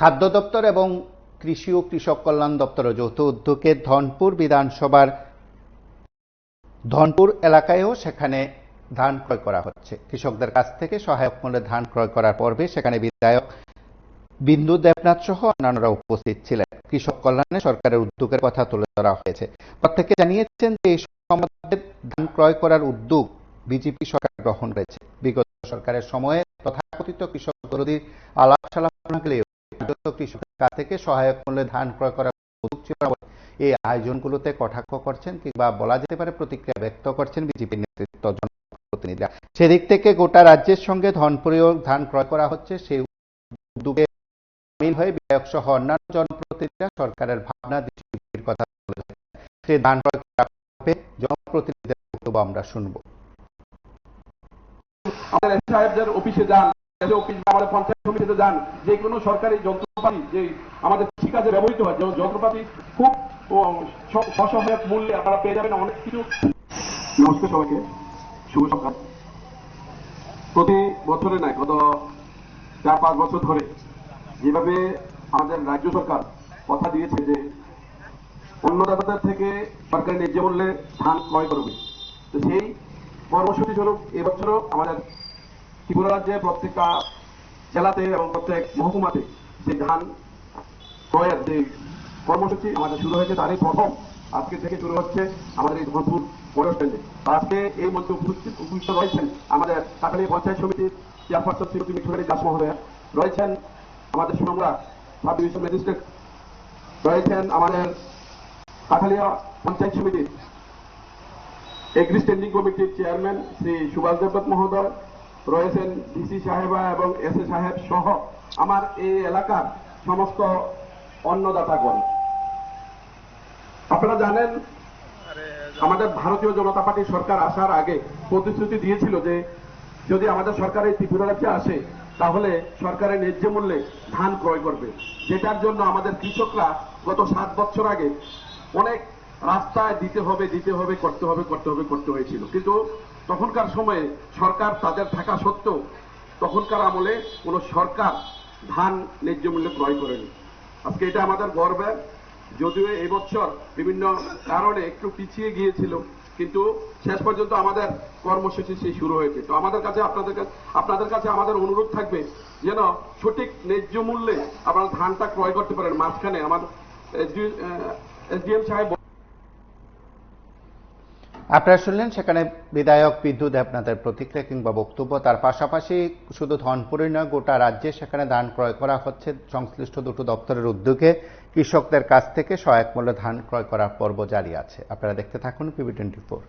খাদ্য দপ্তর এবং কৃষি ও কৃষক কল্যাণ দপ্তরের যৌথ উদ্যোগে ধনপুর বিধানসভার ধনপুর এলাকায়ও সেখানে ধান ক্রয় করা হচ্ছে। কৃষকদের কাছ থেকে সহায়ক মূল্যে ধান ক্রয় করার পর্বে সেখানে বিধায়ক বিন্দু দেবনাথ সহ অন্যান্যরা উপস্থিত ছিলেন। কৃষক কল্যাণে সরকারের উদ্যোগের কথা তুলে ধরা হয়েছে। প্রত্যেকে জানিয়েছেন যে এই সমাজের ধান ক্রয় করার উদ্যোগ বিজেপি সরকার গ্রহণ করেছে। বিগত সরকারের সময়ে তথাকথিত কৃষক বিরোধী আলাপ গেলেও কৃষকের কাছ থেকে সহায়ক মূল্যে ধান ক্রয় করার উদ্যোগ ছিল। এই আয়োজনগুলোতে কটাক্ষ করছেন কিংবা বলা যেতে পারে প্রতিক্রিয়া ব্যক্ত করছেন বিজেপির নেতৃত্ব জনপ্রতিনিধিরা। সেদিক থেকে গোটা রাজ্যের সঙ্গে ধনপুরেও ধান ক্রয় করা হচ্ছে। সেই উদ্যোগে সামিল হয়ে বিধায়ক সহ অন্যান্য জনপ্রতিনিধিরা সরকারের ভাবনা দৃষ্টিভঙ্গির কথা বলেছেন। সেই ধান ক্রয় করা হবে, জনপ্রতিনিধিদের বক্তব্য আমরা শুনবো। আমাদের সাহেবদের অফিসে যান, আমাদের পঞ্চায়েত সমিতিতে যান, যে কোনো সরকারি যন্ত্রপাতি যে আমাদের কৃষিকাজে ব্যবহৃত হয়, যে যন্ত্রপাতি খুব সসহায়ক মূল্যে আপনারা পেয়ে যাবেন অনেক কিছু। নমস্কার সবাইকে, শুভ সকাল। প্রতি বছরে নয়, গত 4-5 বছর ধরে যেভাবে আমাদের রাজ্য সরকার কথা দিয়েছে যে অন্নদাতাদের থেকে সরকারি ন্যায্য মূল্যে ধান ক্রয় করবে, তো সেই কর্মসূচি স্বরূপ এবছরও আমাদের ত্রিপুরা রাজ্যে প্রত্যেকটা জেলাতে এবং প্রত্যেক মহকুমাতে সেই ধান ক্রয়ের যে কর্মসূচি আমাদের শুরু হয়েছে, তারই প্রথম আজকে থেকে শুরু হচ্ছে আমাদের এই ধনপুর বড় স্ট্যান্ডে। আজকে এই মঞ্চে উপস্থিত রয়েছেন আমাদের কাঠালিয়া পঞ্চায়েত সমিতির চেয়ারপারসন শ্রীমতী মিঠুরানী দাস মহোদয়া, রয়েছেন আমাদের সুনামরা সাব ডিভিশন ম্যাজিস্ট্রেট, রয়েছেন আমাদের কাঠালিয়া পঞ্চায়েত সমিতির এগ্রি স্ট্যান্ডিং কমিটির চেয়ারম্যান শ্রী সুভাষ দেবনাথ মহোদয়, রয়েছেন ডিসি সাহেবা এবং এসএ সাহেব সহ আমার এই এলাকার সমস্ত অন্নদাতাগণ। আপনারা জানেন আমাদের ভারতীয় জনতা পার্টি সরকার আসার আগে প্রতিশ্রুতি দিয়েছিল যে যদি আমাদের সরকার এই ত্রিপুরা রাজ্যে আসে তাহলে সরকারের ন্যায্য মূল্যে ধান ক্রয় করবে, যেটার জন্য আমাদের কৃষকরা গত 7 বছর আগে অনেক রাস্তায় করতে হয়েছিল। কিন্তু তখনকার সময়ে সরকার তাদের থাকা সত্ত্বেও তখনকার আমলে কোন সরকার ধান ন্যায্য মূল্যে ক্রয় করেনি। আজকে এটা আমাদের গর্বের, যদিও এবছর বিভিন্ন কারণে একটু পিছিয়ে গিয়েছিল, কিন্তু শেষ পর্যন্ত আমাদের কর্মসূচি সেই শুরু হয়েছে। তো আমাদের কাছে আপনাদের কাছে আমাদের অনুরোধ থাকবে যেন সঠিক ন্যায্য মূল্যে আপনারা ধানটা ক্রয় করতে পারেন। মাঝখানে আমার এসডিএম সাহেব আপনারা শুনলেন সেখানে বিধায়ক বিন্দু দেবনাথের প্রতিক্রিয়া কিংবা বক্তব্য। তার পাশাপাশি শুধু ধনপুরে নয়, গোটা রাজ্যে সেখানে ধান ক্রয় করা হচ্ছে সংশ্লিষ্ট দুটো দপ্তরের উদ্যোগে। কৃষকদের কাছ থেকে সহায়ক মূল্যে ধান ক্রয় করার পর্ব জারি আছে। আপনারা দেখতে থাকুন PB24।